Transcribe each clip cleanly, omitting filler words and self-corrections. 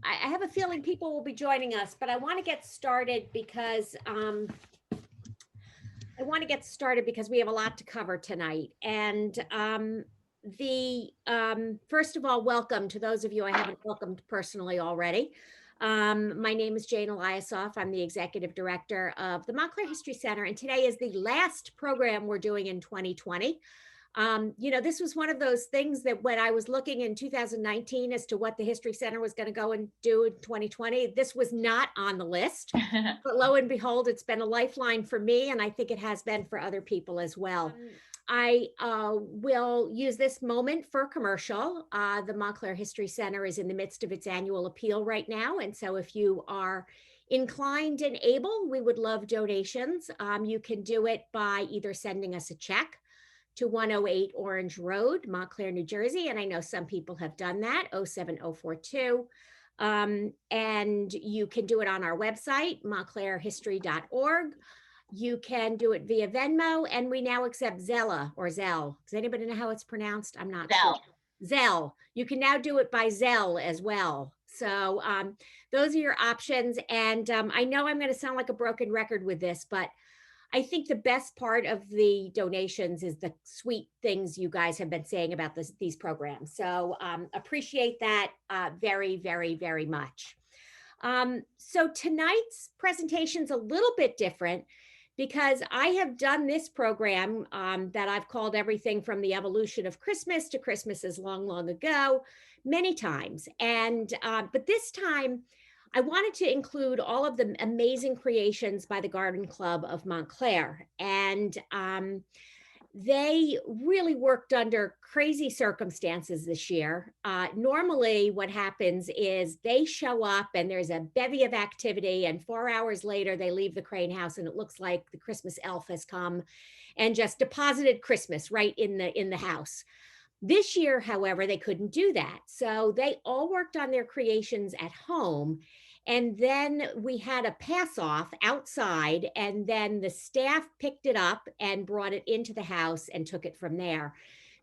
I have a feeling people will be joining us, but I want to get started because we have a lot to cover tonight. And first of all, welcome to those of you I haven't welcomed personally already. My name is Jane Eliasof. I'm the executive director of the Montclair History Center, and today is the last program we're doing in 2020. This was one of those things that when I was looking in 2019 as to what the History Center was going to go and do in 2020, this was not on the list. But lo and behold, it's been a lifeline for me, and I think it has been for other people as well. I will use this moment for a commercial. The Montclair History Center is in the midst of its annual appeal right now, and so if you are inclined and able, we would love donations. You can do it by either sending us a check to 108 Orange Road, Montclair, New Jersey. And I know some people have done that, 07042. And you can do it on our website, montclairhistory.org. You can do it via Venmo, and we now accept Zella or Zelle. Does anybody know how it's pronounced? I'm not sure. Zelle. You can now do it by Zelle as well. So those are your options. And I know I'm going to sound like a broken record with this, but I think the best part of the donations is the sweet things you guys have been saying about these programs. So appreciate that very, very, very much. So tonight's presentation is a little bit different because I have done this program that I've called Everything from the Evolution of Christmas to Christmas is Long, Long Ago many times. And but this time, I wanted to include all of the amazing creations by the Garden Club of Montclair. And they really worked under crazy circumstances this year. Normally what happens is they show up and there's a bevy of activity, and 4 hours later they leave the Crane House and it looks like the Christmas elf has come and just deposited Christmas right in the house. This year, however, they couldn't do that. So they all worked on their creations at home. And then we had a pass off outside, and then the staff picked it up and brought it into the house and took it from there.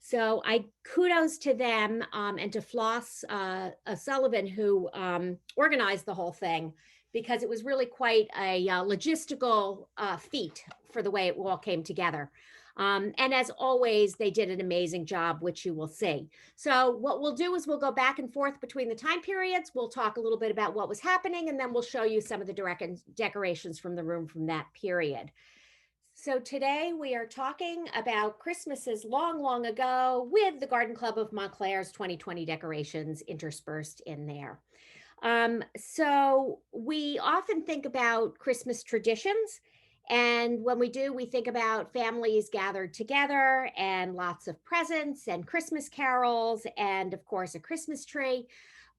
So I kudos to them and to Floss Sullivan, who organized the whole thing, because it was really quite a logistical feat for the way it all came together. And as always, they did an amazing job, which you will see. So what we'll do is we'll go back and forth between the time periods. We'll talk a little bit about what was happening, and then we'll show you some of the decorations from the room from that period. So today we are talking about Christmases long, long ago with the Garden Club of Montclair's 2020 decorations interspersed in there. So we often think about Christmas traditions. And when we do, we think about families gathered together and lots of presents and Christmas carols and, of course, a Christmas tree.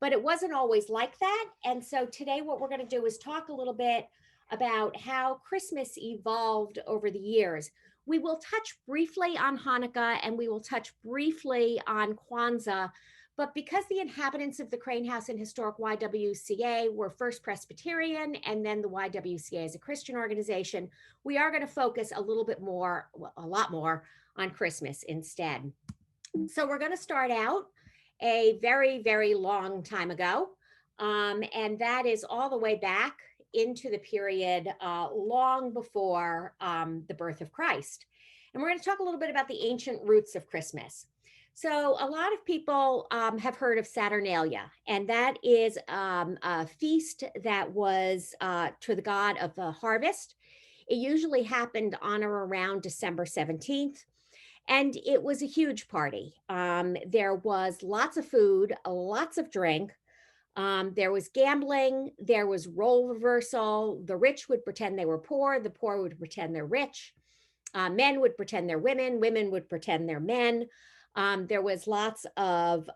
But it wasn't always like that. And so today what we're going to do is talk a little bit about how Christmas evolved over the years. We will touch briefly on Hanukkah and we will touch briefly on Kwanzaa. But because the inhabitants of the Crane House and historic YWCA were first Presbyterian and then the YWCA is a Christian organization, we are going to focus a little bit more, well, a lot more on Christmas instead. So we're going to start out a very, very long time ago. And that is all the way back into the period long before the birth of Christ. And we're going to talk a little bit about the ancient roots of Christmas. So a lot of people have heard of Saturnalia, and that is a feast that was to the god of the harvest. It usually happened on or around December 17th, and it was a huge party. There was lots of food, lots of drink. There was gambling, there was role reversal. The rich would pretend they were poor, the poor would pretend they're rich. Men would pretend they're women, women would pretend they're men. There was lots of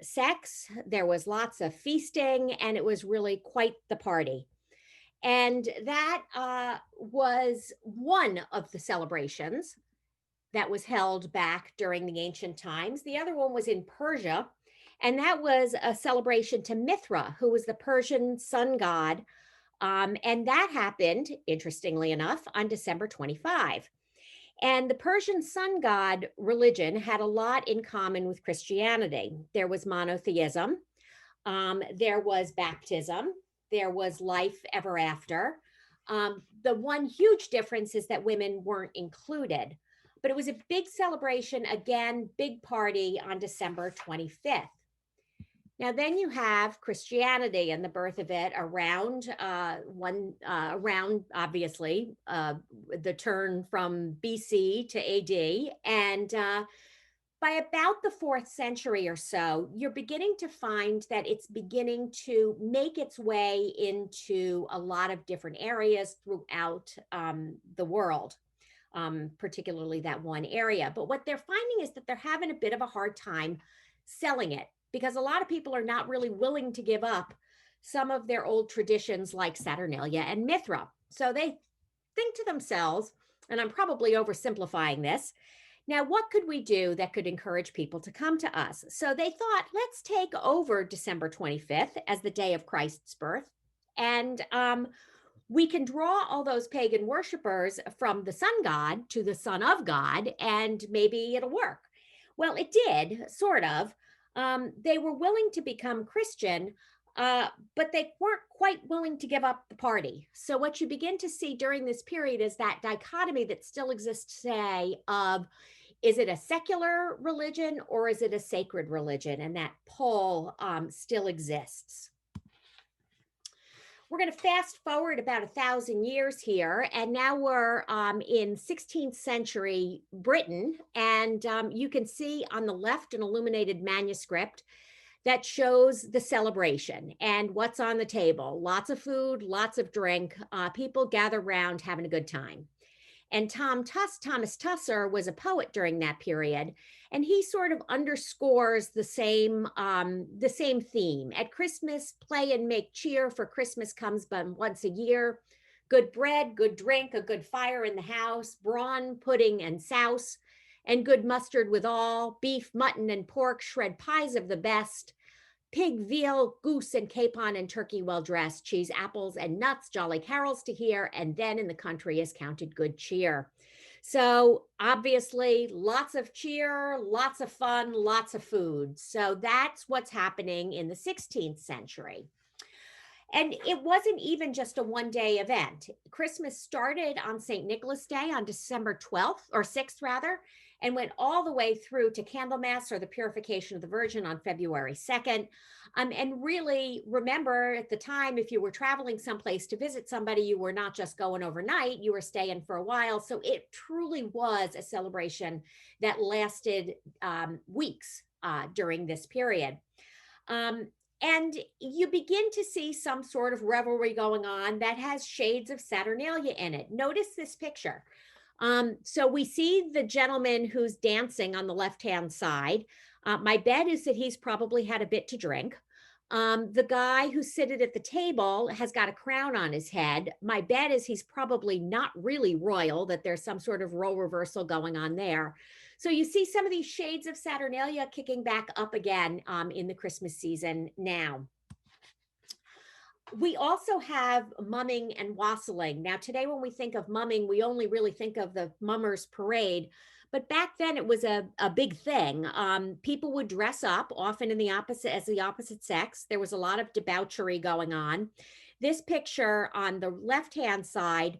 sex, there was lots of feasting, and it was really quite the party. And that was one of the celebrations that was held back during the ancient times. The other one was in Persia, and that was a celebration to Mithra, who was the Persian sun god. And that happened, interestingly enough, on December 25. And the Persian sun god religion had a lot in common with Christianity. There was monotheism. There was baptism. There was life ever after. The one huge difference is that women weren't included, but it was a big celebration, again, big party on December 25th. Now, then you have Christianity and the birth of it around around obviously the turn from BC to AD, and by about the 4th century or so, you're beginning to find that it's beginning to make its way into a lot of different areas throughout the world, particularly that one area. But what they're finding is that they're having a bit of a hard time selling it because a lot of people are not really willing to give up some of their old traditions like Saturnalia and Mithra. So they think to themselves, and I'm probably oversimplifying this, now, what could we do that could encourage people to come to us? So they thought, let's take over December 25th as the day of Christ's birth. And we can draw all those pagan worshipers from the sun god to the son of God, and maybe it'll work. Well, it did, sort of. They were willing to become Christian, but they weren't quite willing to give up the party. So what you begin to see during this period is that dichotomy that still exists today of, is it a secular religion or is it a sacred religion? And that pull still exists. We're going to fast forward about 1,000 years here, and now we're in 16th century Britain, and you can see on the left an illuminated manuscript that shows the celebration and what's on the table. Lots of food, lots of drink, people gather around having a good time. And Thomas Tusser was a poet during that period, and he sort of underscores the same theme. At Christmas, play and make cheer, for Christmas comes but once a year. Good bread, good drink, a good fire in the house, brawn, pudding, and souse, and good mustard withal, beef, mutton, and pork, shred pies of the best, pig, veal, goose, and capon, and turkey well dressed, cheese, apples, and nuts, jolly carols to hear, and then in the country is counted good cheer. So obviously, lots of cheer, lots of fun, lots of food. So that's what's happening in the 16th century. And it wasn't even just a one-day event. Christmas started on St. Nicholas Day on December 12th, or 6th rather, and went all the way through to Candlemas, or the Purification of the Virgin, on February 2nd. And really remember, at the time, if you were traveling someplace to visit somebody, you were not just going overnight, you were staying for a while. So it truly was a celebration that lasted weeks during this period. And you begin to see some sort of revelry going on that has shades of Saturnalia in it. Notice this picture. So we see the gentleman who's dancing on the left-hand side. My bet is that he's probably had a bit to drink. The guy who's seated at the table has got a crown on his head. My bet is he's probably not really royal, that there's some sort of role reversal going on there. So you see some of these shades of Saturnalia kicking back up again in the Christmas season now. We also have mumming and wassailing. Now, today when we think of mumming, we only really think of the mummers parade, but back then it was a big thing. People would dress up, often in the opposite sex. There was a lot of debauchery going on. This picture on the left-hand side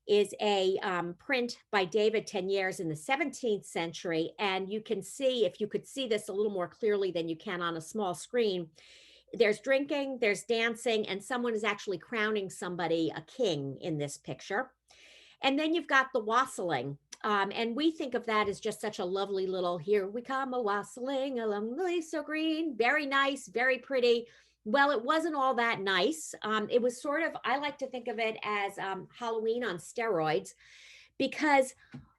is a print by David Teniers in the 17th century. And you can see, if you could see this a little more clearly than you can on a small screen, there's drinking, there's dancing, and someone is actually crowning somebody a king in this picture. And then you've got the wassailing. And we think of that as just such a lovely little, here we come a wassailing, along the leaves so green, very nice, very pretty. Well, it wasn't all that nice. It was sort of, I like to think of it as Halloween on steroids, because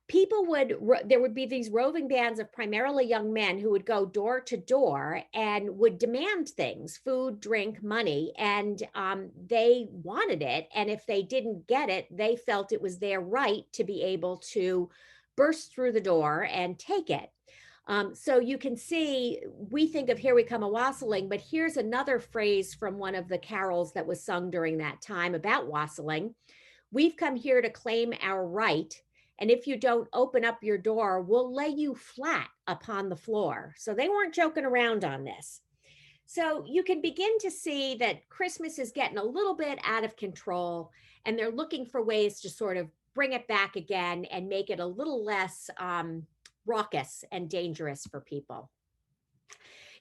there would be these roving bands of primarily young men who would go door to door and would demand things, food, drink, money, and they wanted it. And if they didn't get it, they felt it was their right to be able to burst through the door and take it. So you can see, we think of here we come a wassailing, but here's another phrase from one of the carols that was sung during that time about wassailing. We've come here to claim our right, and if you don't open up your door, we'll lay you flat upon the floor. So they weren't joking around on this. So you can begin to see that Christmas is getting a little bit out of control, and they're looking for ways to sort of bring it back again and make it a little less raucous and dangerous for people.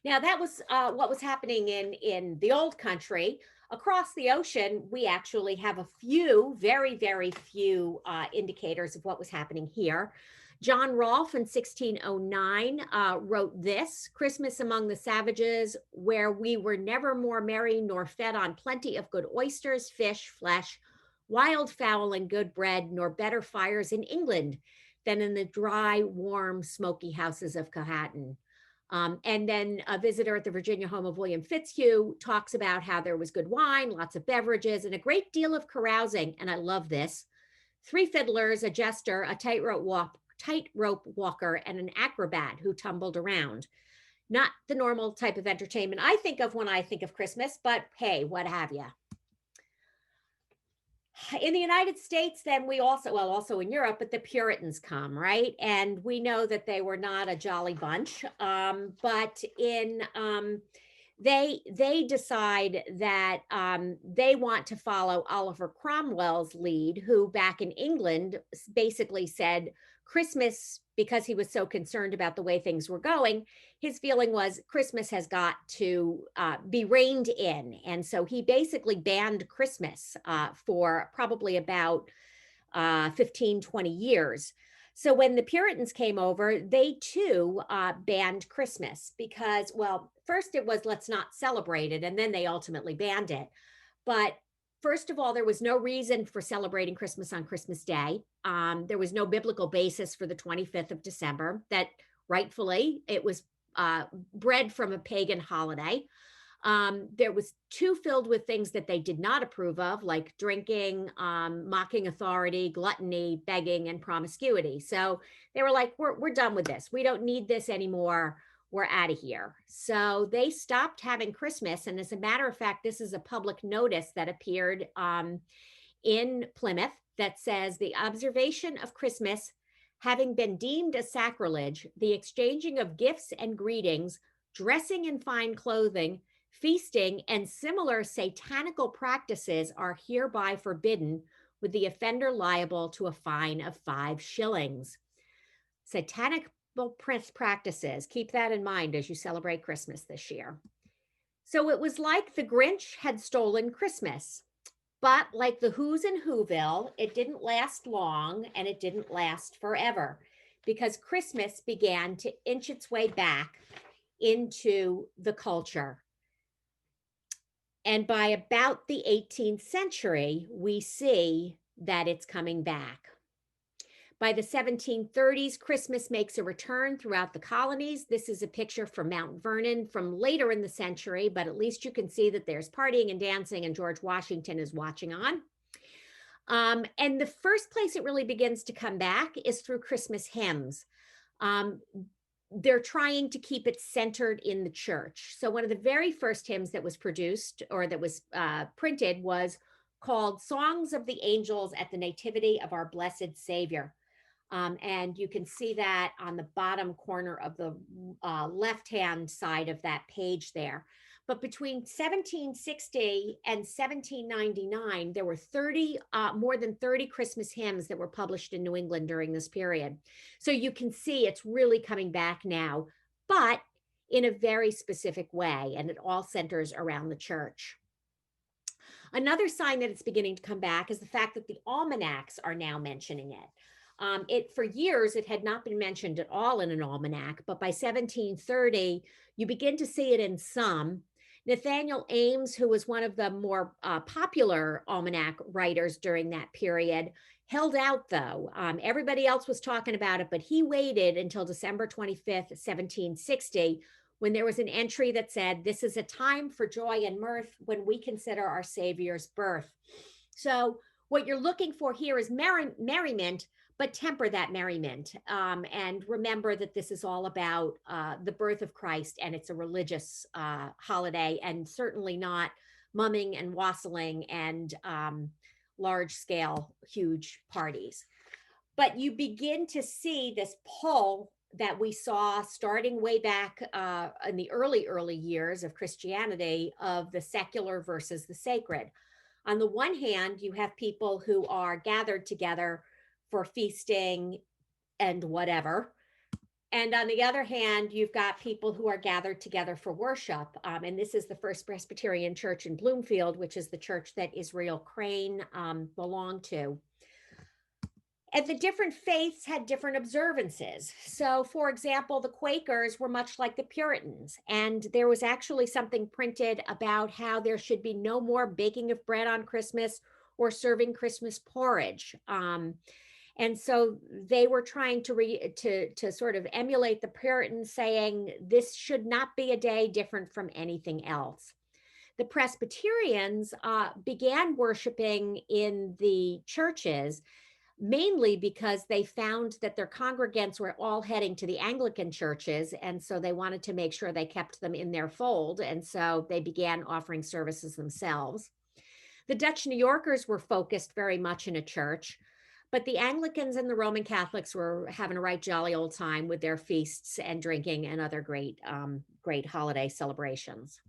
Now, that was what was happening in the old country. Across the ocean, we actually have a few, very, very few indicators of what was happening here. John Rolfe in 1609 wrote this: Christmas among the savages, where we were never more merry nor fed on plenty of good oysters, fish, flesh, wild fowl, and good bread, nor better fires in England than in the dry, warm, smoky houses of Powhatan. And then a visitor at the Virginia home of William Fitzhugh talks about how there was good wine, lots of beverages, and a great deal of carousing. And I love this: 3 fiddlers, a jester, a tightrope walker, and an acrobat who tumbled around. Not the normal type of entertainment I think of when I think of Christmas, but hey, what have you. In the United States, then we also, well, also in Europe, but the Puritans come, right? And we know that they were not a jolly bunch, but they decide that they want to follow Oliver Cromwell's lead, who back in England basically said Christmas, because he was so concerned about the way things were going, his feeling was Christmas has got to be reined in. And so he basically banned Christmas for probably about 15, 20 years. So when the Puritans came over, they too banned Christmas because, well, first it was let's not celebrate it, and then they ultimately banned it. But first of all, there was no reason for celebrating Christmas on Christmas Day. There was no biblical basis for the 25th of December, that rightfully it was bred from a pagan holiday. There was too filled with things that they did not approve of, like drinking, mocking authority, gluttony, begging, and promiscuity. So they were like, we're done with this. We don't need this anymore. We're out of here. So they stopped having Christmas. And as a matter of fact, this is a public notice that appeared in Plymouth that says the observation of Christmas having been deemed a sacrilege, the exchanging of gifts and greetings, dressing in fine clothing, feasting, and similar satanical practices are hereby forbidden, with the offender liable to a fine of 5 shillings. Satanic practices, keep that in mind as you celebrate Christmas this year. So it was like the Grinch had stolen Christmas. But like the Who's in Whoville, it didn't last long, and it didn't last forever, because Christmas began to inch its way back into the culture. And by about the 18th century, we see that it's coming back. By the 1730s, Christmas makes a return throughout the colonies. This is a picture from Mount Vernon from later in the century, but at least you can see that there's partying and dancing, and George Washington is watching on. And the first place it really begins to come back is through Christmas hymns. They're trying to keep it centered in the church. So one of the very first hymns that was produced, or that was printed, was called Songs of the Angels at the Nativity of Our Blessed Savior. And you can see that on the bottom corner of the left-hand side of that page there. But between 1760 and 1799, there were more than 30 Christmas hymns that were published in New England during this period. So you can see it's really coming back now, but in a very specific way, and it all centers around the church. Another sign that it's beginning to come back is the fact that the almanacs are now mentioning it. For years, it had not been mentioned at all in an almanac, but by 1730, you begin to see it in some. Nathaniel Ames, who was one of the more popular almanac writers during that period, held out, though. Everybody else was talking about it, but he waited until December 25th, 1760, when there was an entry that said, "This is a time for joy and mirth when we consider our Savior's birth." So what you're looking for here is merriment, but temper that merriment, and remember that this is all about the birth of Christ, and it's a religious holiday, and certainly not mumming and wassailing and large-scale, huge parties. But you begin to see this pull that we saw starting way back in the early years of Christianity, of the secular versus the sacred. On the one hand, you have people who are gathered together for feasting and whatever. And on the other hand, you've got people who are gathered together for worship. And this is the First Presbyterian Church in Bloomfield, which is the church that Israel Crane belonged to. And the different faiths had different observances. So, for example, the Quakers were much like the Puritans, and there was actually something printed about how there should be no more baking of bread on Christmas or serving Christmas porridge. And so they were trying to sort of emulate the Puritans, saying this should not be a day different from anything else. The Presbyterians began worshiping in the churches, mainly because they found that their congregants were all heading to the Anglican churches, and so they wanted to make sure they kept them in their fold, and so they began offering services themselves. The Dutch New Yorkers were focused very much in a church, but the Anglicans and the Roman Catholics were having a right jolly old time with their feasts and drinking and other great holiday celebrations.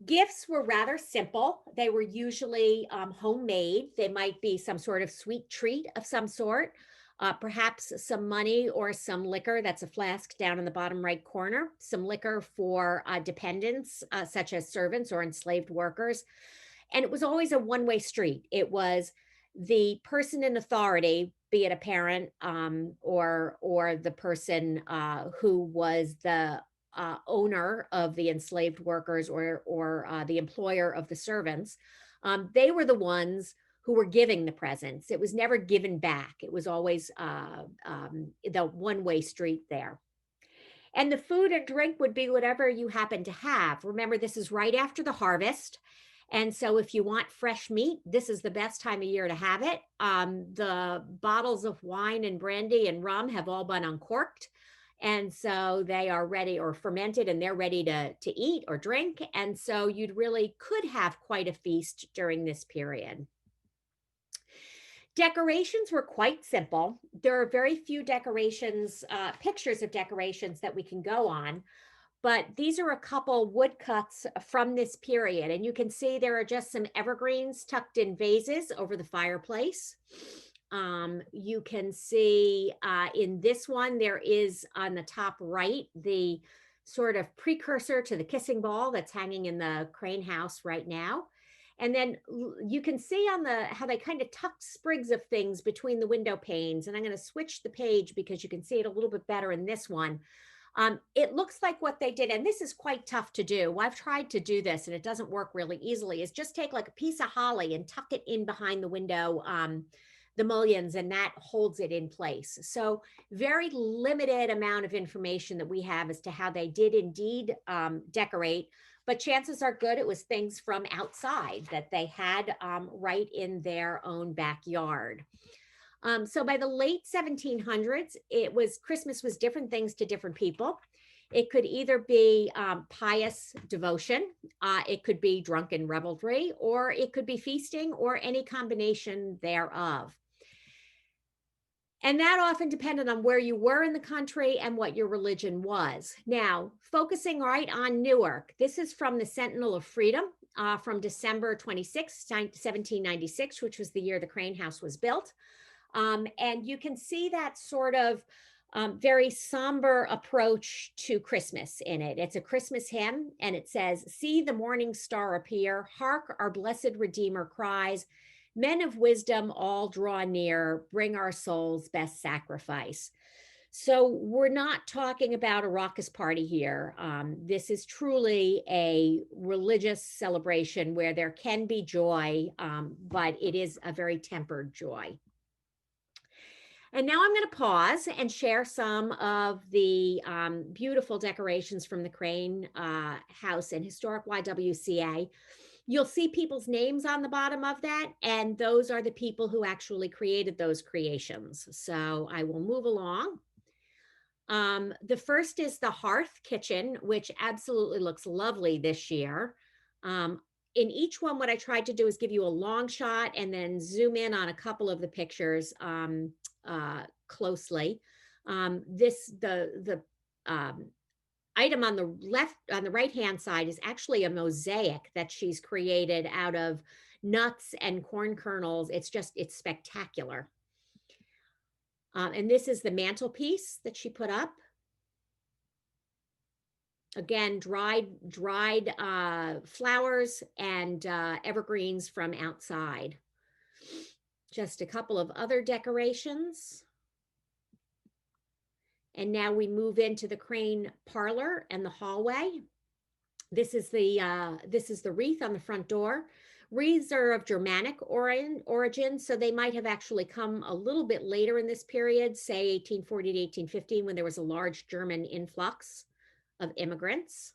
Gifts were rather simple. They were usually homemade. They might be some sort of sweet treat of some sort, perhaps some money or some liquor. That's a flask down in the bottom right corner. Some liquor for dependents, such as servants or enslaved workers. And it was always a one-way street. It was the person in authority, be it a parent or the person who was the owner of the enslaved workers or the employer of the servants. They were the ones who were giving the presents. It was never given back. It was always the one-way street there. And the food and drink would be whatever you happen to have. Remember, this is right after the harvest. And so if you want fresh meat, this is the best time of year to have it. The bottles of wine and brandy and rum have all been uncorked. And so they are ready or fermented, and they're ready to eat or drink. And so you really could have quite a feast during this period. Decorations were quite simple. There are very few decorations, pictures of decorations that we can go on, but these are a couple woodcuts from this period. And you can see there are just some evergreens tucked in vases over the fireplace. You can see in this one, there is on the top right, the sort of precursor to the kissing ball that's hanging in the Crane house right now. And then you can see on how they kind of tucked sprigs of things between the window panes. And I'm going to switch the page because you can see it a little bit better in this one. It looks like what they did, and this is quite tough to do. I've tried to do this and it doesn't work really easily, is just take like a piece of holly and tuck it in behind the window, the mullions, and that holds it in place. So very limited amount of information that we have as to how they did indeed decorate, but chances are good it was things from outside that they had right in their own backyard. So by the late 1700s, Christmas was different things to different people. It could either be pious devotion, it could be drunken revelry, or it could be feasting, or any combination thereof. And that often depended on where you were in the country and what your religion was. Now, focusing right on Newark, this is from the Sentinel of Freedom from December 26, 1796, which was the year the Crane House was built. And you can see that sort of very somber approach to Christmas in it. It's a Christmas hymn, and it says, "See the morning star appear, hark, our blessed Redeemer cries, men of wisdom all draw near, bring our souls best sacrifice." So we're not talking about a raucous party here. This is truly a religious celebration where there can be joy, but it is a very tempered joy. And now I'm going to pause and share some of the beautiful decorations from the Crane House and Historic YWCA. You'll see people's names on the bottom of that, and those are the people who actually created those creations. So I will move along. The first is the hearth kitchen, which absolutely looks lovely this year. In each one, what I tried to do is give you a long shot and then zoom in on a couple of the pictures closely. The item on the right hand side is actually a mosaic that she's created out of nuts and corn kernels. It's spectacular. And this is the mantelpiece that she put up. Again, dried flowers and evergreens from outside. Just a couple of other decorations. And now we move into the crane parlor and the hallway. This is the wreath on the front door. Wreaths are of Germanic origin, so they might have actually come a little bit later in this period, say 1840 to 1815, when there was a large German influx of immigrants.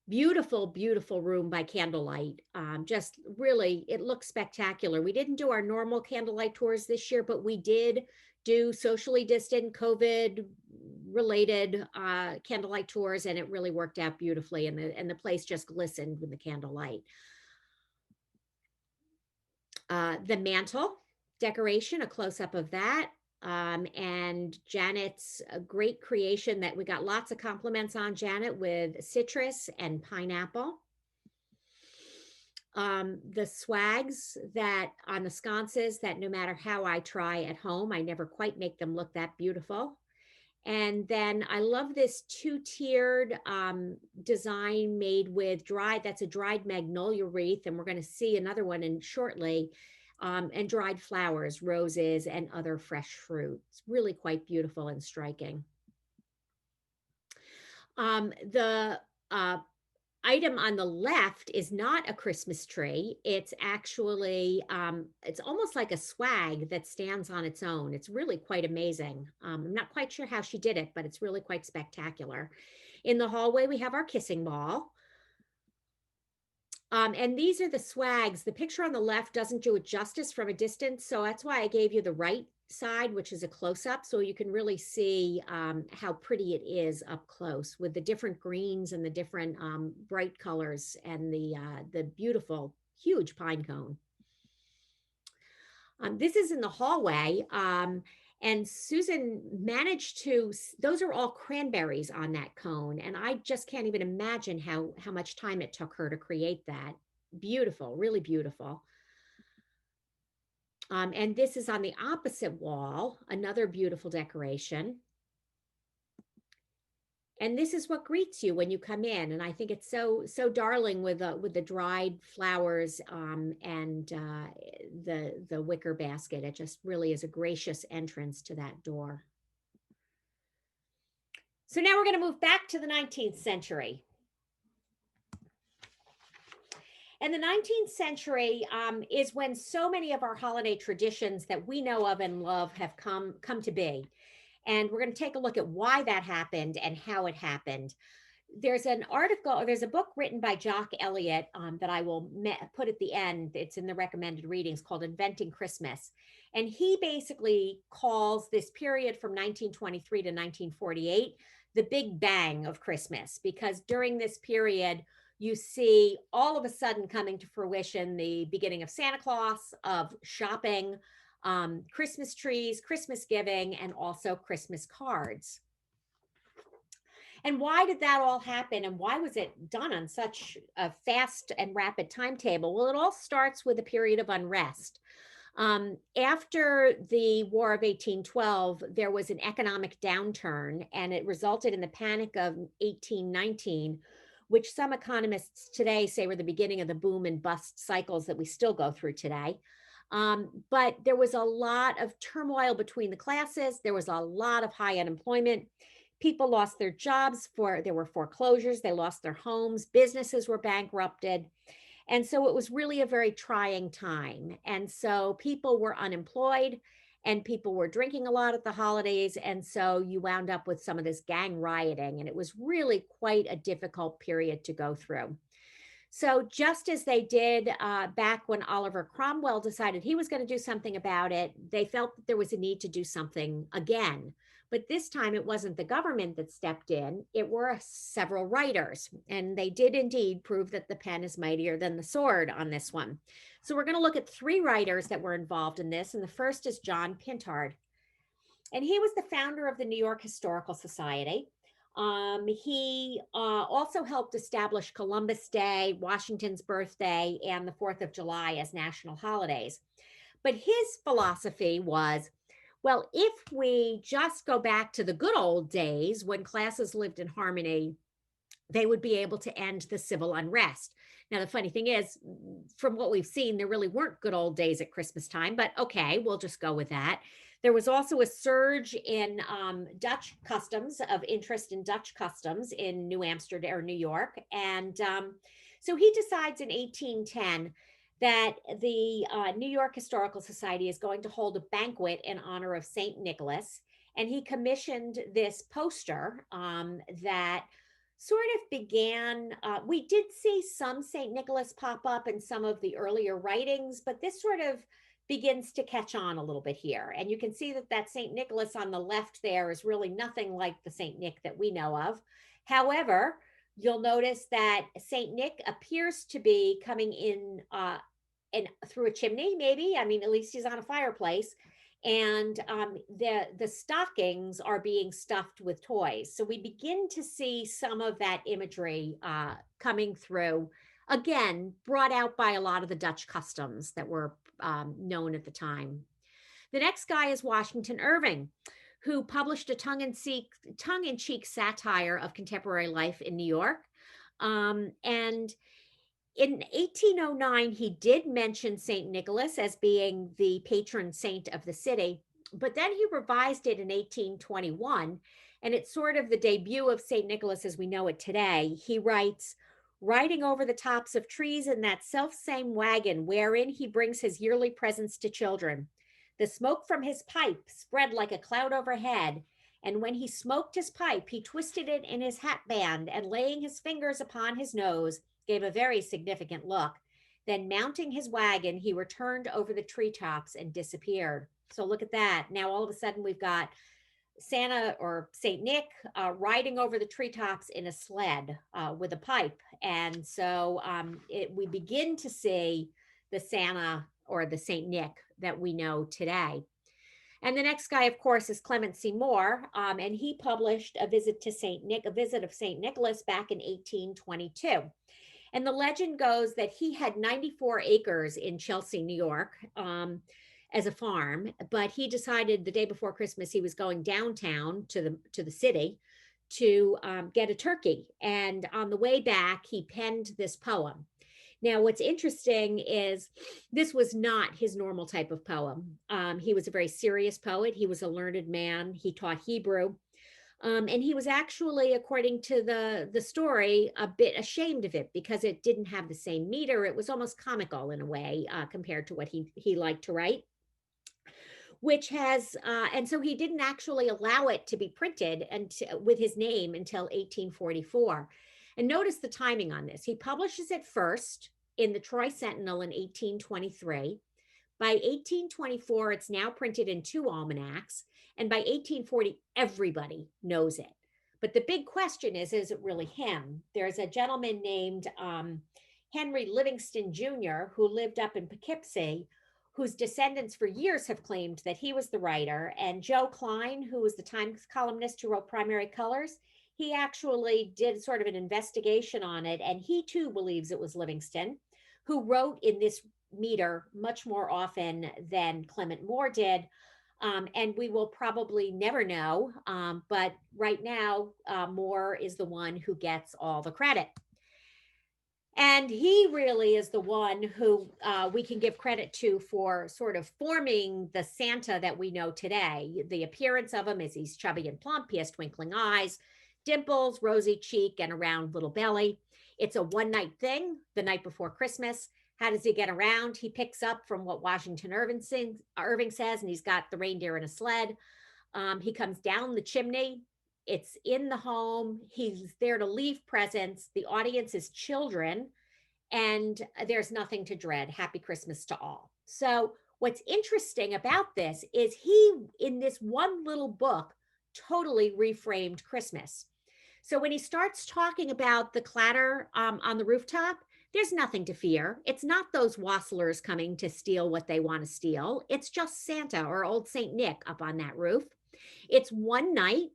Beautiful, beautiful room by candlelight. Just really, it looks spectacular. We didn't do our normal candlelight tours this year, but we did do socially distant, COVID related candlelight tours, and it really worked out beautifully. And the place just glistened with the candlelight. The mantle decoration, a close up of that. And Janet's great creation that we got lots of compliments on, Janet, with citrus and pineapple. The swags that on the sconces that no matter how I try at home, I never quite make them look that beautiful. And then I love this two-tiered design made with that's a dried magnolia wreath, and we're going to see another one in shortly. And dried flowers, roses, and other fresh fruit. It's really quite beautiful and striking. The item on the left is not a Christmas tree. It's actually, it's almost like a swag that stands on its own. It's really quite amazing. I'm not quite sure how she did it, but it's really quite spectacular. In the hallway, we have our kissing ball. And these are the swags. The picture on the left doesn't do it justice from a distance, so that's why I gave you the right side, which is a close-up, so you can really see how pretty it is up close with the different greens and the different bright colors and the beautiful, huge pine cone. This is in the hallway. And Susan managed to, those are all cranberries on that cone. And I just can't even imagine how much time it took her to create that. Beautiful, really beautiful. And this is on the opposite wall, another beautiful decoration. And this is what greets you when you come in. And I think it's so darling with the dried flowers and the wicker basket. It just really is a gracious entrance to that door. So now we're going to move back to the 19th century. And the 19th century is when so many of our holiday traditions that we know of and love have come to be. And we're going to take a look at why that happened and how it happened. There's an article, there's a book written by Jock Elliott that I will put at the end. It's in the recommended readings, called Inventing Christmas. And he basically calls this period from 1923 to 1948 the Big Bang of Christmas, because during this period, you see all of a sudden coming to fruition the beginning of Santa Claus, of shopping, Christmas trees, Christmas giving, and also Christmas cards. And why did that all happen? And why was it done on such a fast and rapid timetable? Well, it all starts with a period of unrest. After the War of 1812, there was an economic downturn, and it resulted in the Panic of 1819, which some economists today say were the beginning of the boom and bust cycles that we still go through today. But there was a lot of turmoil between the classes. There was a lot of high unemployment. People lost their jobs, there were foreclosures, they lost their homes, businesses were bankrupted. And so it was really a very trying time. And so people were unemployed and people were drinking a lot at the holidays. And so you wound up with some of this gang rioting, and it was really quite a difficult period to go through. So just as they did back when Oliver Cromwell decided he was going to do something about it, they felt that there was a need to do something again. But this time it wasn't the government that stepped in, it were several writers. And they did indeed prove that the pen is mightier than the sword on this one. So we're going to look at three writers that were involved in this. And the first is John Pintard. And he was the founder of the New York Historical Society. He also helped establish Columbus Day, Washington's birthday, and the 4th of July as national holidays. But his philosophy was, well, if we just go back to the good old days when classes lived in harmony, they would be able to end the civil unrest. Now, the funny thing is, from what we've seen, there really weren't good old days at Christmas time, but okay, we'll just go with that. There was also a surge in Dutch customs, of interest in Dutch customs in New Amsterdam or New York. And so he decides in 1810 that the New York Historical Society is going to hold a banquet in honor of St. Nicholas. And he commissioned this poster that sort of began, we did see some St. Nicholas pop up in some of the earlier writings, but this sort of begins to catch on a little bit here. And you can see that that St. Nicholas on the left there is really nothing like the St. Nick that we know of. However, you'll notice that St. Nick appears to be coming in and through a chimney, maybe. I mean, at least he's on a fireplace. And the stockings are being stuffed with toys. So we begin to see some of that imagery coming through, again, brought out by a lot of the Dutch customs that were known at the time. The next guy is Washington Irving, who published a tongue-in-cheek satire of contemporary life in New York. And in 1809, he did mention St. Nicholas as being the patron saint of the city, but then he revised it in 1821, and it's sort of the debut of St. Nicholas as we know it today. He writes, riding over the tops of trees in that self-same wagon wherein he brings his yearly presents to children. The smoke from his pipe spread like a cloud overhead, and when he smoked his pipe, he twisted it in his hat band, and laying his fingers upon his nose, gave a very significant look. Then mounting his wagon, he returned over the treetops and disappeared. So look at that. Now all of a sudden we've got Santa or St. Nick riding over the treetops in a sled with a pipe. And so we begin to see the Santa or the St. Nick that we know today. And the next guy, of course, is Clement C. Moore, and he published a visit of St. Nicholas back in 1822. And the legend goes that he had 94 acres in Chelsea, New York, as a farm, but he decided the day before Christmas he was going downtown to the city to get a turkey. And on the way back, he penned this poem. Now, what's interesting is this was not his normal type of poem. He was a very serious poet. He was a learned man. He taught Hebrew. And he was actually, according to the story, a bit ashamed of it because it didn't have the same meter. It was almost comical in a way compared to what he liked to write, and so he didn't actually allow it to be printed with his name until 1844. And notice the timing on this. He publishes it first in the Troy Sentinel in 1823. By 1824, it's now printed in 2 almanacs. And by 1840, everybody knows it. But the big question is it really him? There's a gentleman named Henry Livingston Jr., who lived up in Poughkeepsie, whose descendants for years have claimed that he was the writer. And Joe Klein, who was the Times columnist who wrote Primary Colors, he actually did sort of an investigation on it. And he too believes it was Livingston, who wrote in this meter much more often than Clement Moore did. And we will probably never know. But right now, Moore is the one who gets all the credit. And he really is the one who we can give credit to for sort of forming the Santa that we know today. The appearance of him is he's chubby and plump. He has twinkling eyes, dimples, rosy cheek, and a round little belly. It's a one-night thing, the night before Christmas. How does he get around? He picks up from what Washington Irving says, and he's got the reindeer in a sled. He comes down the chimney. It's in the home. He's there to leave presents. The audience is children, and there's nothing to dread. Happy Christmas to all. So what's interesting about this is he, in this one little book, totally reframed Christmas. So when he starts talking about the clatter on the rooftop, there's nothing to fear. It's not those wassailers coming to steal what they want to steal. It's just Santa or old St. Nick up on that roof. It's one night.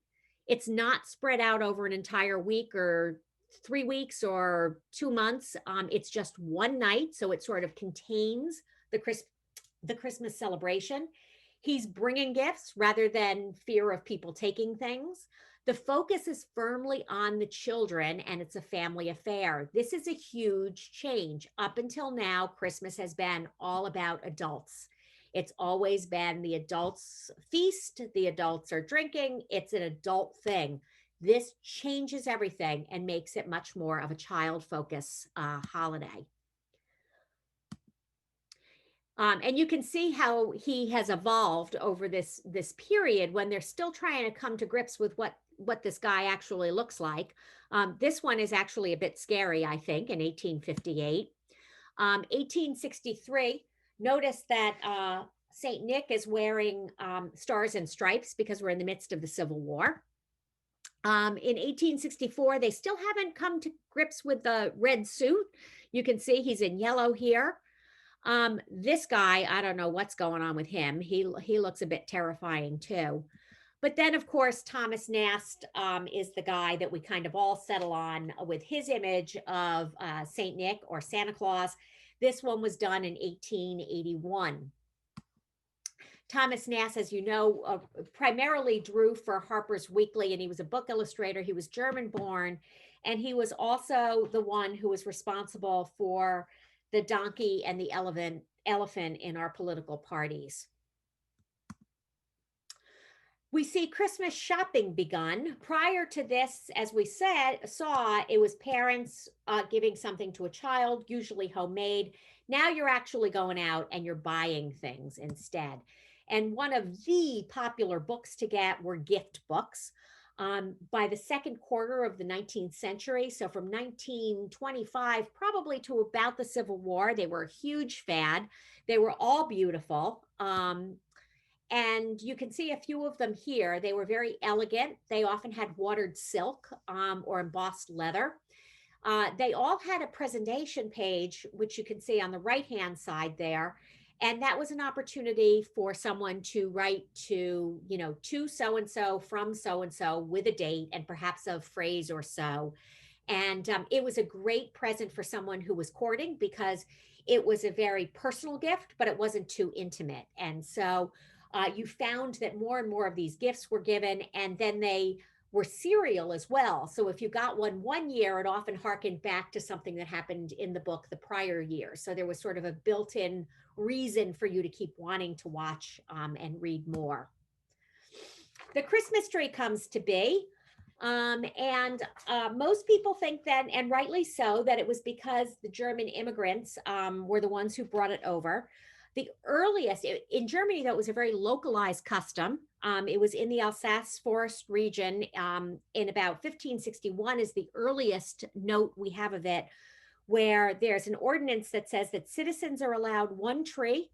It's not spread out over an entire week or 3 weeks or 2 months. It's just one night, so it sort of contains the Christmas celebration. He's bringing gifts rather than fear of people taking things. The focus is firmly on the children, and it's a family affair. This is a huge change. Up until now, Christmas has been all about adults. It's always been the adults feast, the adults are drinking, it's an adult thing. This changes everything and makes it much more of a child focus holiday. And you can see how he has evolved over this period when they're still trying to come to grips with what this guy actually looks like. This one is actually a bit scary, I think, in 1858. 1863, notice that St. Nick is wearing stars and stripes because we're in the midst of the Civil War. In 1864, they still haven't come to grips with the red suit. You can see he's in yellow here. This guy, I don't know what's going on with him. He looks a bit terrifying too. But then, of course, Thomas Nast is the guy that we kind of all settle on with his image of St. Nick or Santa Claus. This one was done in 1881. Thomas Nast, as you know, primarily drew for Harper's Weekly, and he was a book illustrator. He was German born, and he was also the one who was responsible for the donkey and the elephant in our political parties. We see Christmas shopping begun. Prior to this, as we saw, it was parents giving something to a child, usually homemade. Now you're actually going out and you're buying things instead. And one of the popular books to get were gift books. By the second quarter of the 19th century, so from 1925 probably to about the Civil War, they were a huge fad. They were all beautiful. And you can see a few of them here. They were very elegant. They often had watered silk or embossed leather. They all had a presentation page, which you can see on the right-hand side there. And that was an opportunity for someone to write to, to so-and-so from so-and-so with a date and perhaps a phrase or so. And it was a great present for someone who was courting because it was a very personal gift, but it wasn't too intimate. And so you found that more and more of these gifts were given, and then they were serial as well. So if you got one year, it often harkened back to something that happened in the book the prior year. So there was sort of a built-in reason for you to keep wanting to watch and read more. The Christmas tree comes to be, and most people think then, and rightly so, that it was because the German immigrants were the ones who brought it over. The earliest, in Germany, that was a very localized custom. It was in the Alsace forest region in about 1561 is the earliest note we have of it, where there's an ordinance that says that citizens are allowed one tree,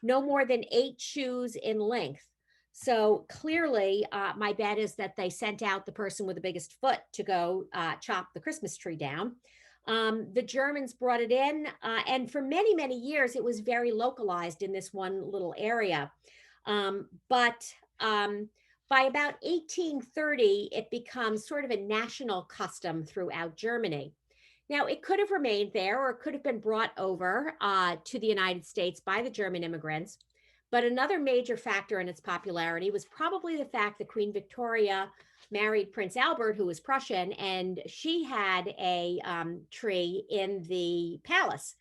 no more than 8 shoes in length. So clearly, my bet is that they sent out the person with the biggest foot to go chop the Christmas tree down. The Germans brought it in, and for many, many years, it was very localized in this one little area. But by about 1830, it becomes sort of a national custom throughout Germany. Now, it could have remained there, or it could have been brought over to the United States by the German immigrants. But another major factor in its popularity was probably the fact that Queen Victoria married Prince Albert, who was Prussian, and she had a tree in the palace.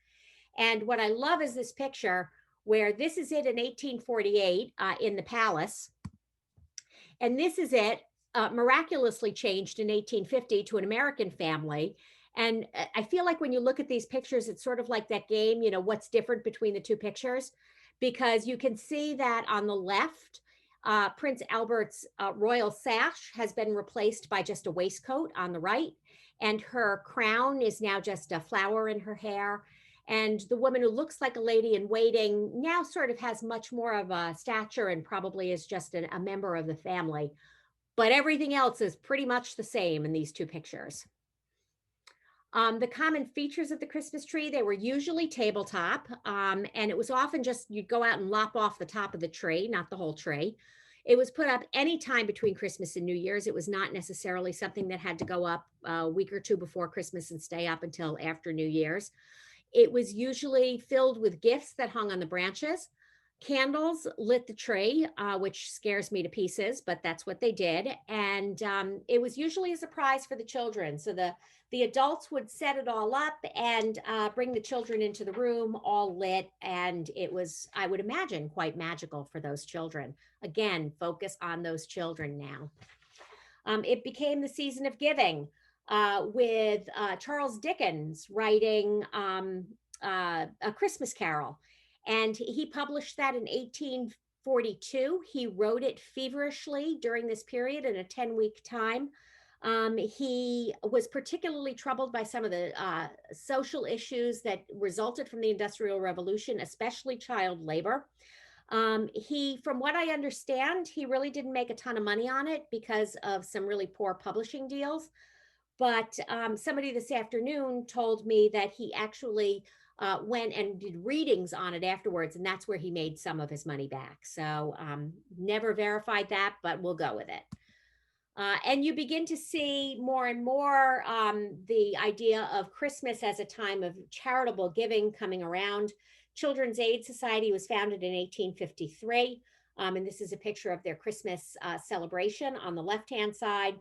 And what I love is this picture where this is it in 1848 in the palace. And this is it miraculously changed in 1850 to an American family. And I feel like when you look at these pictures, it's sort of like that game, what's different between the two pictures? Because you can see that on the left, Prince Albert's royal sash has been replaced by just a waistcoat on the right, and her crown is now just a flower in her hair. And the woman who looks like a lady in waiting now sort of has much more of a stature and probably is just a member of the family. But everything else is pretty much the same in these two pictures. The common features of the Christmas tree, they were usually tabletop, and it was often just you'd go out and lop off the top of the tree, not the whole tree. It was put up any time between Christmas and New Year's. It was not necessarily something that had to go up a week or two before Christmas and stay up until after New Year's. It was usually filled with gifts that hung on the branches. Candles lit the tree, which scares me to pieces, but that's what they did. And it was usually a surprise for the children. So the adults would set it all up and bring the children into the room, all lit. And it was, I would imagine, quite magical for those children. Again, focus on those children now. It became the season of giving, with Charles Dickens writing A Christmas Carol. And he published that in 1842. He wrote it feverishly during this period in a 10-week time. He was particularly troubled by some of the social issues that resulted from the Industrial Revolution, especially child labor. From what I understand, he really didn't make a ton of money on it because of some really poor publishing deals. But somebody this afternoon told me that he actually went and did readings on it afterwards, and that's where he made some of his money back. So never verified that, but we'll go with it. And you begin to see more and more the idea of Christmas as a time of charitable giving coming around. Children's Aid Society was founded in 1853, and this is a picture of their Christmas celebration on the left-hand side.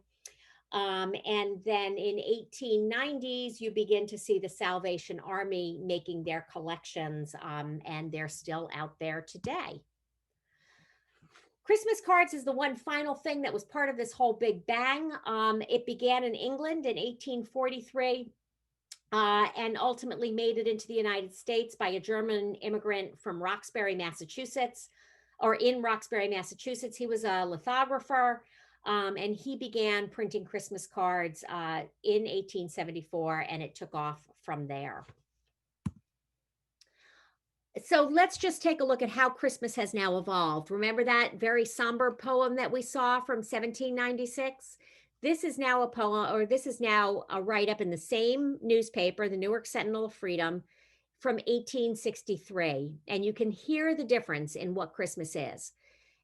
And then in 1890s, you begin to see the Salvation Army making their collections, and they're still out there today. Christmas cards is the one final thing that was part of this whole big bang. It began in England in 1843 and ultimately made it into the United States by a German immigrant from Roxbury, Massachusetts, or in Roxbury, Massachusetts. He was a lithographer. And he began printing Christmas cards in 1874, and it took off from there. So let's just take a look at how Christmas has now evolved. Remember that very somber poem that we saw from 1796? This is now a poem, or this is now a write-up in the same newspaper, the Newark Sentinel of Freedom, from 1863. And you can hear the difference in what Christmas is.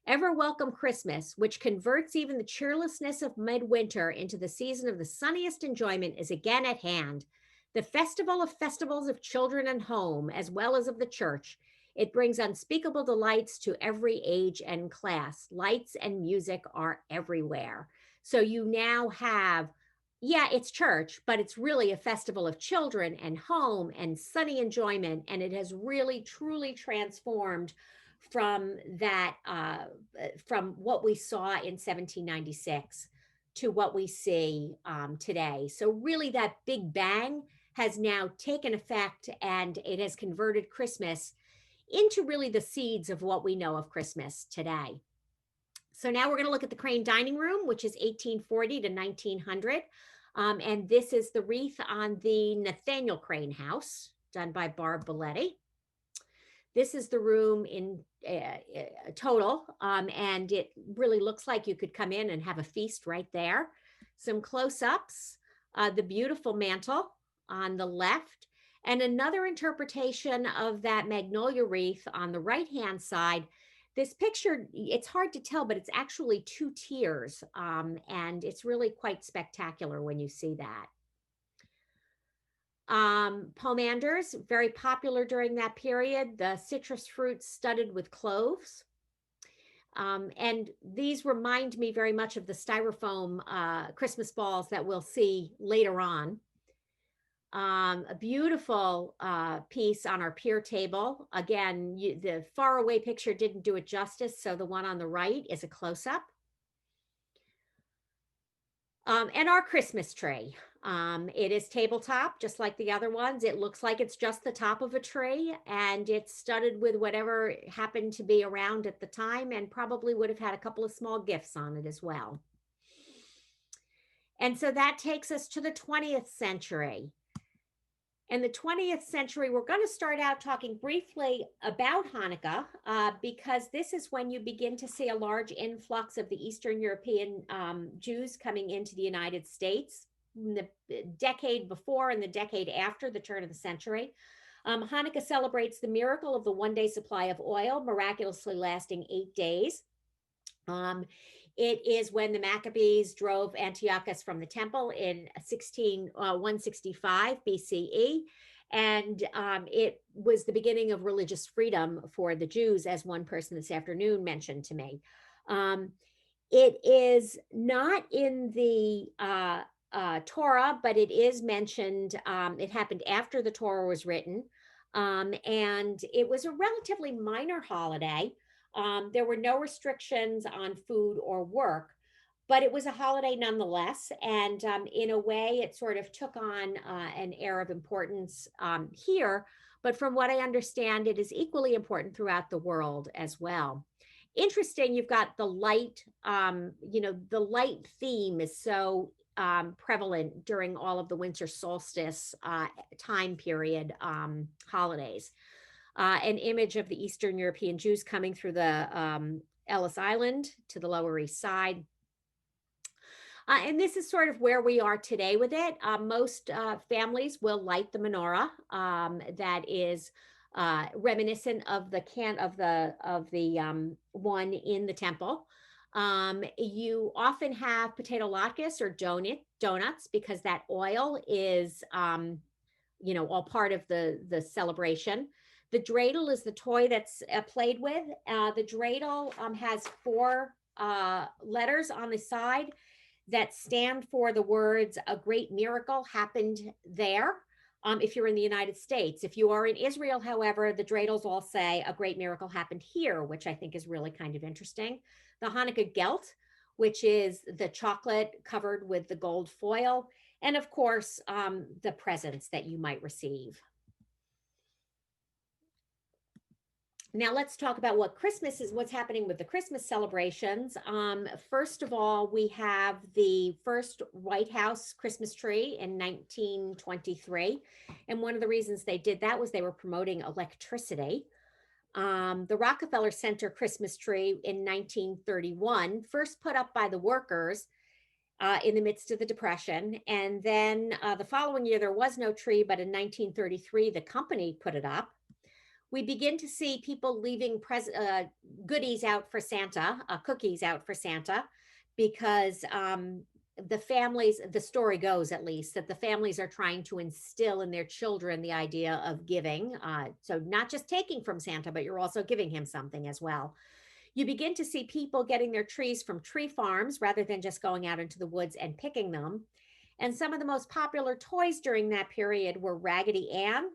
Ever welcome Christmas, which converts even the cheerlessness of midwinter into the season of the sunniest enjoyment, is again at hand. The festival of festivals of children and home, as well as of the church. It brings unspeakable delights to every age and class. Lights and music are everywhere. So you now have, yeah, it's church, but it's really a festival of children and home and sunny enjoyment. And it has really, truly transformed from that, from what we saw in 1796 to what we see today. So really that big bang has now taken effect, and it has converted Christmas into really the seeds of what we know of Christmas today. So now we're going to look at the Crane Dining Room, which is 1840 to 1900. And this is the wreath on the Nathaniel Crane house done by Barb Belletti. This is the room in total, and it really looks like you could come in and have a feast right there. Some close-ups, the beautiful mantle on the left, and another interpretation of that magnolia wreath on the right-hand side. This picture, it's hard to tell, but it's actually two tiers, and it's really quite spectacular when you see that. Pomanders, very popular during that period, the citrus fruits studded with cloves. And these remind me very much of the styrofoam Christmas balls that we'll see later on. A beautiful piece on our pier table. Again, the far away picture didn't do it justice, so the one on the right is a close-up. And our Christmas tree. It is tabletop, just like the other ones. It looks like it's just the top of a tree, and it's studded with whatever happened to be around at the time, and probably would have had a couple of small gifts on it as well. And so that takes us to the 20th century. In the 20th century, we're going to start out talking briefly about Hanukkah, because this is when you begin to see a large influx of the Eastern European Jews coming into the United States. In the decade before and the decade after the turn of the century. Hanukkah celebrates the miracle of the one-day supply of oil, miraculously lasting 8 days. Um, it is when the Maccabees drove Antiochus from the temple in 165 BCE. And it was the beginning of religious freedom for the Jews, as one person this afternoon mentioned to me. Um, it is not in the Torah, but it is mentioned. It happened after the Torah was written. And it was a relatively minor holiday. There were no restrictions on food or work, but it was a holiday nonetheless. And in a way, it sort of took on an air of importance here. But from what I understand, it is equally important throughout the world as well. Interesting, you've got the light, the light theme is so prevalent during all of the winter solstice time period holidays. An image of the Eastern European Jews coming through the Ellis Island to the Lower East Side. And this is sort of where we are today with it. Most families will light the menorah that is reminiscent of the one in the temple. You often have potato latkes or donuts because that oil is all part of the celebration. The dreidel is the toy that's played with. The dreidel has four letters on the side that stand for the words "a great miracle happened there." If you're in the United States, if you are in Israel, however, the dreidels all say "a great miracle happened here," which I think is really kind of interesting. The Hanukkah gelt, which is the chocolate covered with the gold foil, and of course, the presents that you might receive. Now let's talk about what Christmas is, what's happening with the Christmas celebrations. First of all, we have the first White House Christmas tree in 1923. And one of the reasons they did that was they were promoting electricity. The Rockefeller Center Christmas tree in 1931, first put up by the workers in the midst of the Depression. And then the following year, there was no tree, but in 1933, the company put it up. We begin to see people leaving goodies out for Santa, cookies out for Santa, because the families, the story goes at least, that the families are trying to instill in their children the idea of giving. So not just taking from Santa, but you're also giving him something as well. You begin to see people getting their trees from tree farms rather than just going out into the woods and picking them. And some of the most popular toys during that period were Raggedy Ann,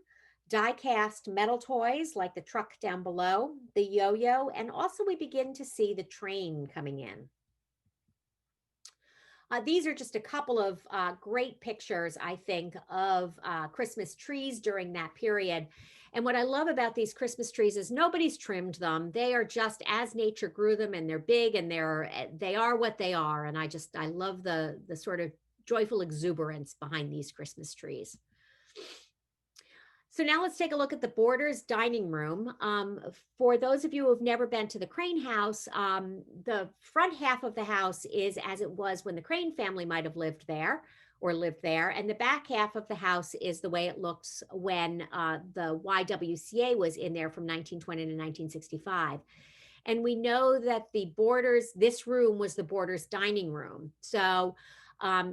die-cast metal toys like the truck down below, the yo-yo, and also we begin to see the train coming in. These are just a couple of great pictures, I think, of Christmas trees during that period. And what I love about these Christmas trees is nobody's trimmed them. They are just as nature grew them, and they're big, and they are what they are. And I love the sort of joyful exuberance behind these Christmas trees. So now let's take a look at the Borders dining room. For those of you who have never been to the Crane house, the front half of the house is as it was when the Crane family might have lived there. And the back half of the house is the way it looks when the YWCA was in there from 1920 to 1965. And we know that this room was the Borders dining room. So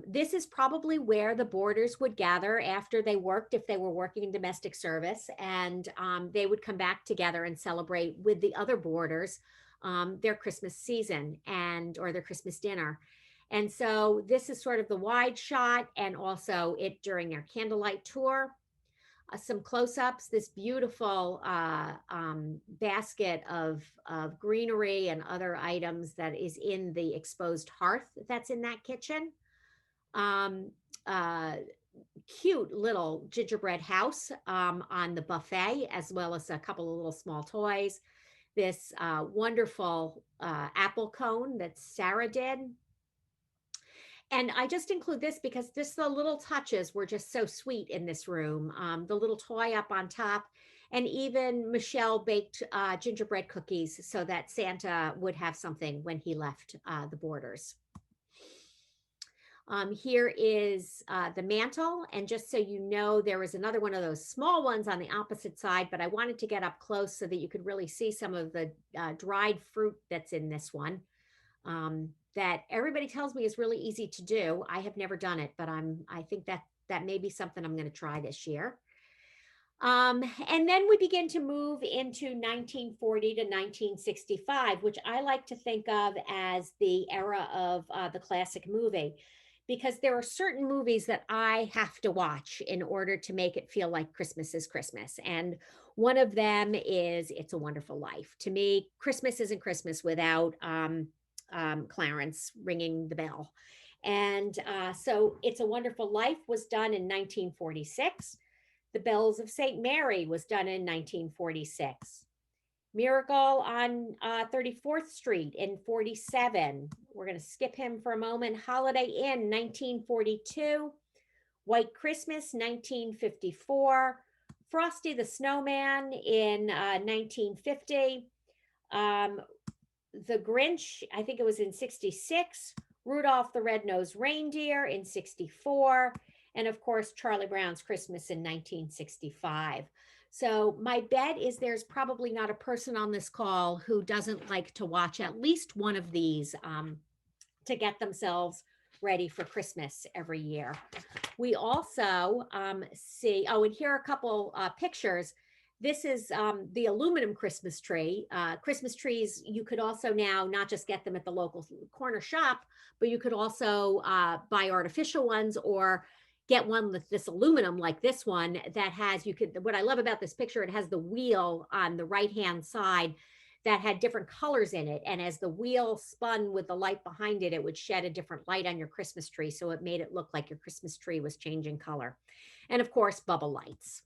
this is probably where the boarders would gather after they worked, if they were working in domestic service, and they would come back together and celebrate with the other boarders their Christmas season or their Christmas dinner. And so this is sort of the wide shot, and also it during their candlelight tour. Some close-ups, this beautiful basket of greenery and other items that is in the exposed hearth that's in that kitchen. Cute little gingerbread house on the buffet, as well as a couple of little small toys. This wonderful apple cone that Sarah did. And I just include this because the little touches were just so sweet in this room. The little toy up on top, and even Michelle baked gingerbread cookies so that Santa would have something when he left the Borders. Here is the mantle, and just so you know, there was another one of those small ones on the opposite side, but I wanted to get up close so that you could really see some of the dried fruit that's in this one. that everybody tells me is really easy to do. I have never done it, but I think that may be something I'm going to try this year. And then we begin to move into 1940 to 1965, which I like to think of as the era of the classic movie, because there are certain movies that I have to watch in order to make it feel like Christmas is Christmas. And one of them is It's a Wonderful Life. To me, Christmas isn't Christmas without Clarence ringing the bell. And so It's a Wonderful Life was done in 1946. The Bells of St. Mary was done in 1946. Miracle on 34th Street in 47. We're going to skip him for a moment. Holiday Inn, 1942. White Christmas, 1954. Frosty the Snowman in 1950. The Grinch, I think it was in 66. Rudolph the Red-Nosed Reindeer in 64. And of course, Charlie Brown's Christmas in 1965. So my bet is there's probably not a person on this call who doesn't like to watch at least one of these to get themselves ready for Christmas every year. We also see, and here are a couple pictures. This is the aluminum Christmas tree. Christmas trees, you could also now not just get them at the local corner shop, but you could also buy artificial ones or get one with this aluminum like this one that has, what I love about this picture, it has the wheel on the right-hand side that had different colors in it. And as the wheel spun with the light behind it, it would shed a different light on your Christmas tree. So it made it look like your Christmas tree was changing color. And of course, bubble lights.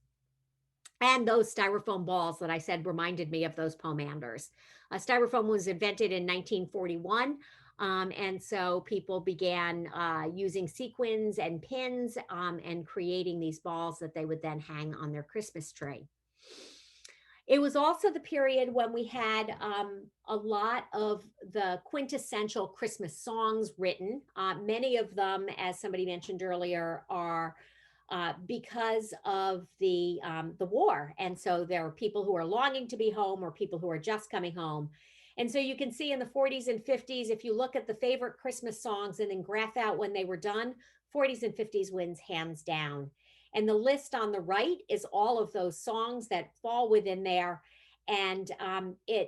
And those styrofoam balls that I said reminded me of those pomanders. Styrofoam was invented in 1941. And so people began using sequins and pins and creating these balls that they would then hang on their Christmas tree. It was also the period when we had a lot of the quintessential Christmas songs written. Many of them, as somebody mentioned earlier, are because of the war. And so there are people who are longing to be home or people who are just coming home. And so you can see in the 40s and 50s, if you look at the favorite Christmas songs and then graph out when they were done, 40s and 50s wins hands down. And the list on the right is all of those songs that fall within there. And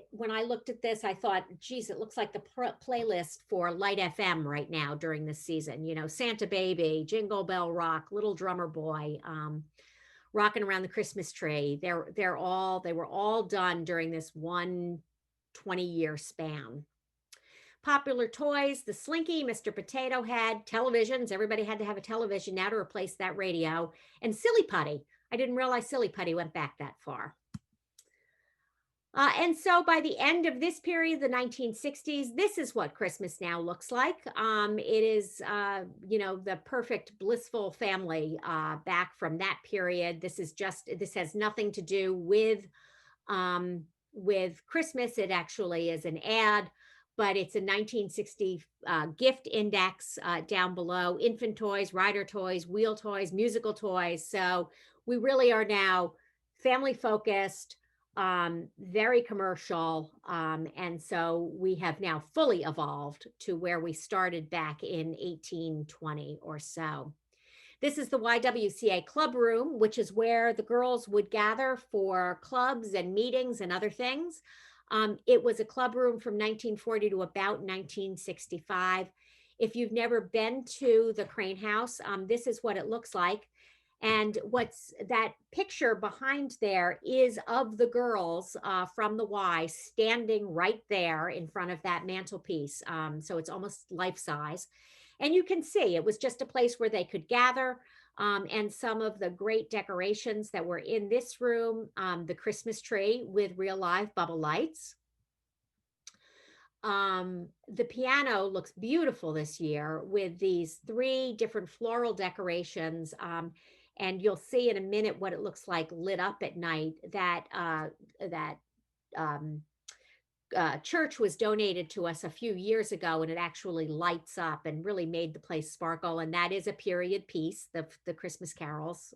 when I looked at this, I thought, geez, it looks like the playlist for Light FM right now during this season. You know, Santa Baby, Jingle Bell Rock, Little Drummer Boy, Rocking Around the Christmas Tree. They were all done during this 20-year span. Popular toys, the Slinky, Mr. Potato Head, televisions. Everybody had to have a television now to replace that radio. And Silly Putty. I didn't realize Silly Putty went back that far. And so by the end of this period, the 1960s, this is what Christmas now looks like. It is, the perfect blissful family back from that period. This has nothing to do with Christmas. It actually is an ad, but it's a 1960 gift index down below. Infant toys, rider toys, wheel toys, musical toys. So we really are now family focused, very commercial. And so we have now fully evolved to where we started back in 1820 or so. This is the YWCA club room, which is where the girls would gather for clubs and meetings and other things. It was a club room from 1940 to about 1965. If you've never been to the Crane House, this is what it looks like. And what's that picture behind there is of the girls from the Y standing right there in front of that mantelpiece. So it's almost life size. And you can see it was just a place where they could gather. And some of the great decorations that were in this room, the Christmas tree with real live bubble lights. The piano looks beautiful this year with these 3 different floral decorations. And you'll see in a minute what it looks like lit up at night. That church was donated to us a few years ago, and it actually lights up and really made the place sparkle. And that is a period piece, the Christmas carols.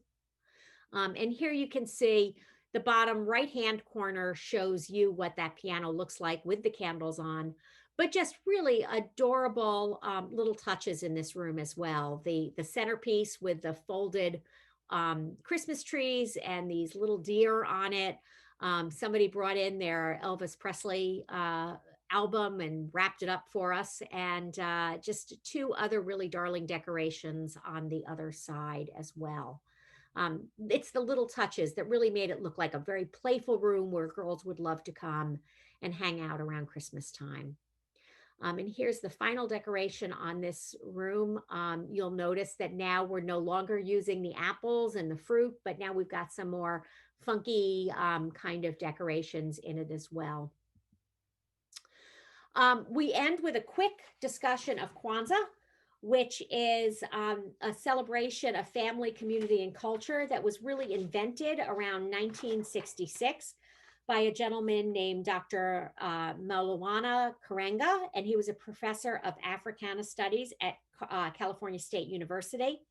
And here you can see The bottom right-hand corner shows you what that piano looks like with the candles on, but just really adorable little touches in this room as well. The centerpiece with the folded Christmas trees and these little deer on it. Somebody brought in their Elvis Presley album and wrapped it up for us, and just two other really darling decorations on the other side as well. It's the little touches that really made it look like a very playful room where girls would love to come and hang out around Christmas time. And here's the final decoration on this room. You'll notice that now we're no longer using the apples and the fruit, but now we've got some more funky kind of decorations in it as well. We end with a quick discussion of Kwanzaa, which is a celebration of family, community, and culture that was really invented around 1966 by a gentleman named Dr. Maulana Karenga, and he was a professor of Africana Studies at California State University.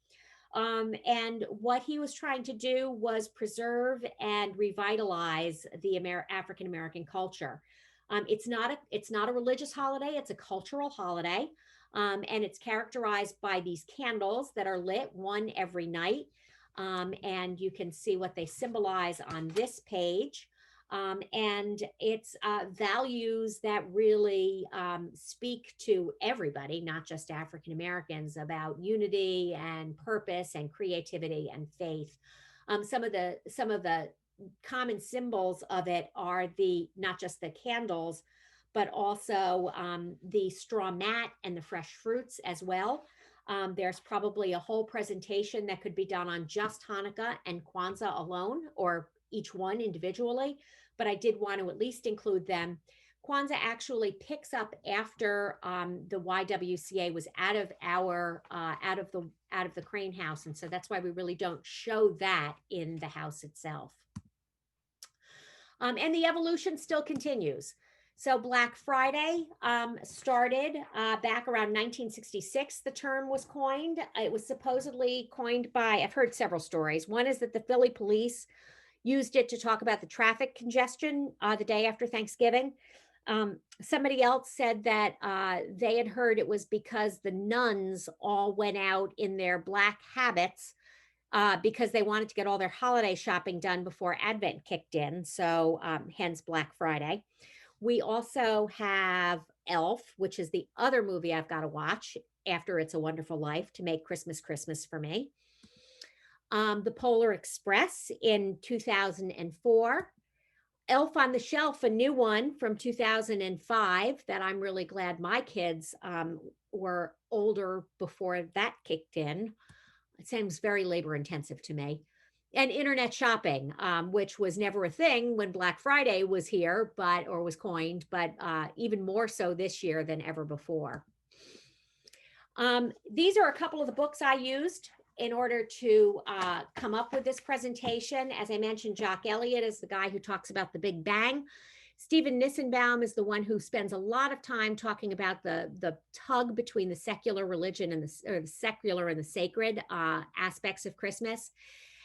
And what he was trying to do was preserve and revitalize the African American culture. It's not a religious holiday; it's a cultural holiday, and it's characterized by these candles that are lit one every night, and you can see what they symbolize on this page. And it's values that really speak to everybody, not just African Americans, about unity and purpose and creativity and faith. Some of the common symbols of it are not just the candles, but also the straw mat and the fresh fruits as well. There's probably a whole presentation that could be done on just Hanukkah and Kwanzaa alone, or each one individually, but I did want to at least include them. Kwanzaa actually picks up after the YWCA was out of the Crane House, and so that's why we really don't show that in the house itself. And the evolution still continues. So Black Friday started back around 1966. The term was coined. It was supposedly coined by, I've heard several stories. One is that the Philly police used it to talk about the traffic congestion the day after Thanksgiving. Somebody else said that they had heard it was because the nuns all went out in their black habits because they wanted to get all their holiday shopping done before Advent kicked in. So hence Black Friday. We also have Elf, which is the other movie I've got to watch after It's a Wonderful Life to make Christmas Christmas for me. The Polar Express in 2004. Elf on the Shelf, a new one from 2005 that I'm really glad my kids were older before that kicked in. It seems very labor intensive to me. And internet shopping, which was never a thing when Black Friday was here, or was coined, but even more so this year than ever before. These are a couple of the books I used in order to come up with this presentation. As I mentioned, Jock Elliott is the guy who talks about the Big Bang. Stephen Nissenbaum is the one who spends a lot of time talking about the tug between the secular religion and the secular and the sacred aspects of Christmas.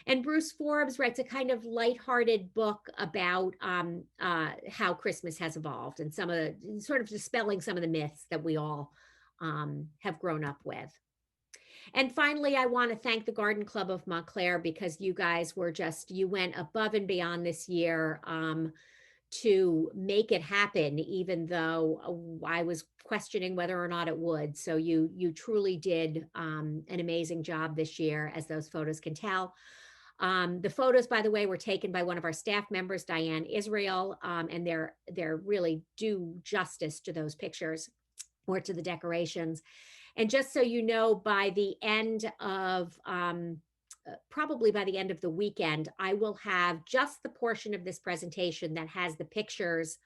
And Bruce Forbes writes a kind of lighthearted book about how Christmas has evolved and some of the sort of dispelling some of the myths that we all have grown up with. And finally, I want to thank the Garden Club of Montclair, because you guys you went above and beyond this year to make it happen, even though I was questioning whether or not it would. So you truly did an amazing job this year, as those photos can tell. The photos, by the way, were taken by one of our staff members, Diane Israel, and they're really do justice to those pictures or to the decorations. And just so you know, by the end of, probably by the end of the weekend, I will have just the portion of this presentation that has the pictures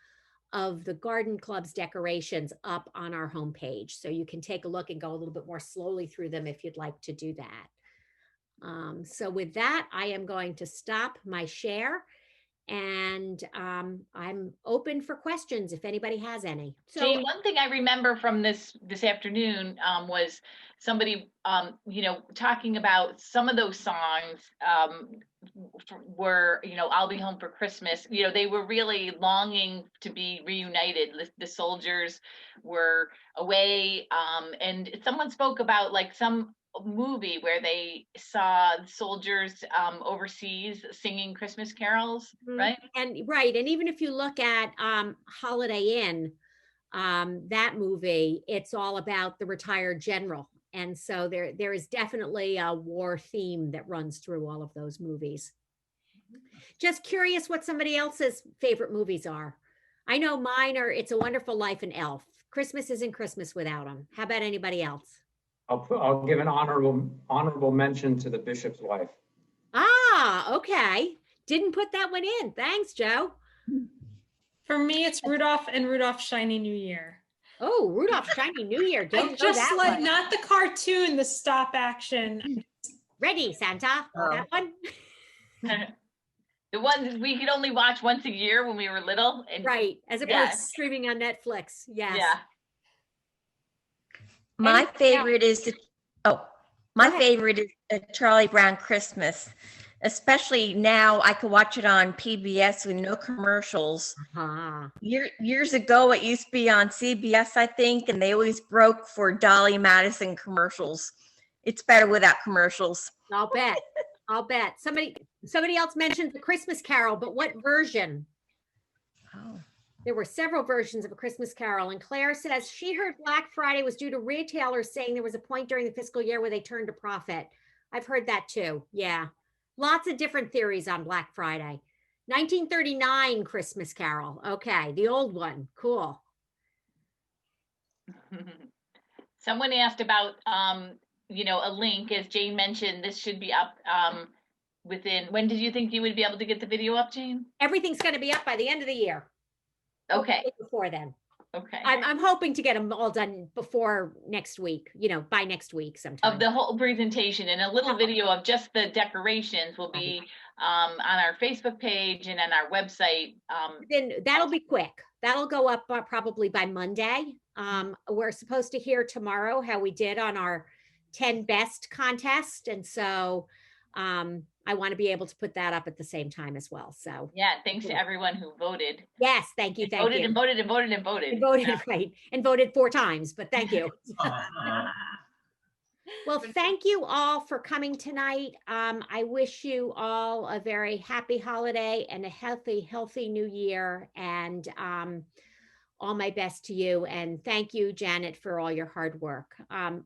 of the Garden Club's decorations up on our homepage. So you can take a look and go a little bit more slowly through them if you'd like to do that. So with that, I am going to stop my share, and I'm open for questions if anybody has any. So, Jane, one thing I remember from this afternoon was somebody, talking about some of those songs were, I'll Be Home for Christmas. They were really longing to be reunited. The soldiers were away, and someone spoke about like some movie where they saw soldiers overseas singing Christmas carols, right? And even if you look at Holiday Inn, that movie, it's all about the retired general. And so there is definitely a war theme that runs through all of those movies. Just curious what somebody else's favorite movies are. I know mine are It's a Wonderful Life and Elf. Christmas isn't Christmas without them. How about anybody else? I'll give an honorable mention to The Bishop's Wife. Ah, okay. Didn't put that one in. Thanks, Joe. For me, it's Rudolph and Rudolph's Shiny New Year. Oh, Rudolph's Shiny New Year. Don't know just that like one. not the cartoon, the stop action. Ready, Santa? That one? The ones we could only watch once a year when we were little. And Right, as opposed to streaming on Netflix. Yes. Yeah. My favorite is A Charlie Brown Christmas. Especially now, I could watch it on PBS with no commercials. Years ago, it used to be on CBS, I think, and they always broke for Dolly Madison commercials. It's better without commercials. I'll bet. I'll bet. Somebody else mentioned the Christmas Carol, but what version? Oh. There were several versions of A Christmas Carol, and Claire says she heard Black Friday was due to retailers saying there was a point during the fiscal year where they turned a profit. I've heard that too. Yeah. Lots of different theories on Black Friday. 1939 Christmas Carol. Okay, the old one. Cool. Someone asked about, a link. As Jane mentioned, this should be up when did you think you would be able to get the video up, Jane? Everything's going to be up by the end of the year. Okay. Before then. Okay. I'm hoping to get them all done before next week, by next week sometime. Of the whole presentation, and a little video of just the decorations will be on our Facebook page and on our website. Then that'll be quick. That'll go up probably by Monday. We're supposed to hear tomorrow how we did on our 10 best contest. And so I want to be able to put that up at the same time as well. So yeah, thanks to everyone who voted. Yes, thank you. Voted and voted and voted and voted. And voted, yeah. Right. And voted 4 times, but thank you. Well, thank you all for coming tonight. I wish you all a very happy holiday and a healthy new year. And all my best to you. And thank you, Janet, for all your hard work.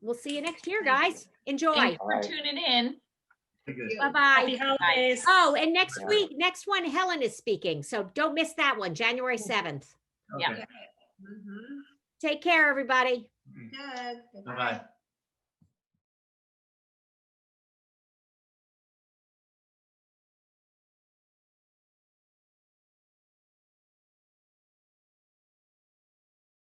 We'll see you next year, guys. Enjoy. Thanks for tuning in. Bye-bye. Happy holidays. Oh, and next one, Helen is speaking. So don't miss that one, January 7th. Yeah. Mm-hmm. Take care, everybody. Good. Bye-bye.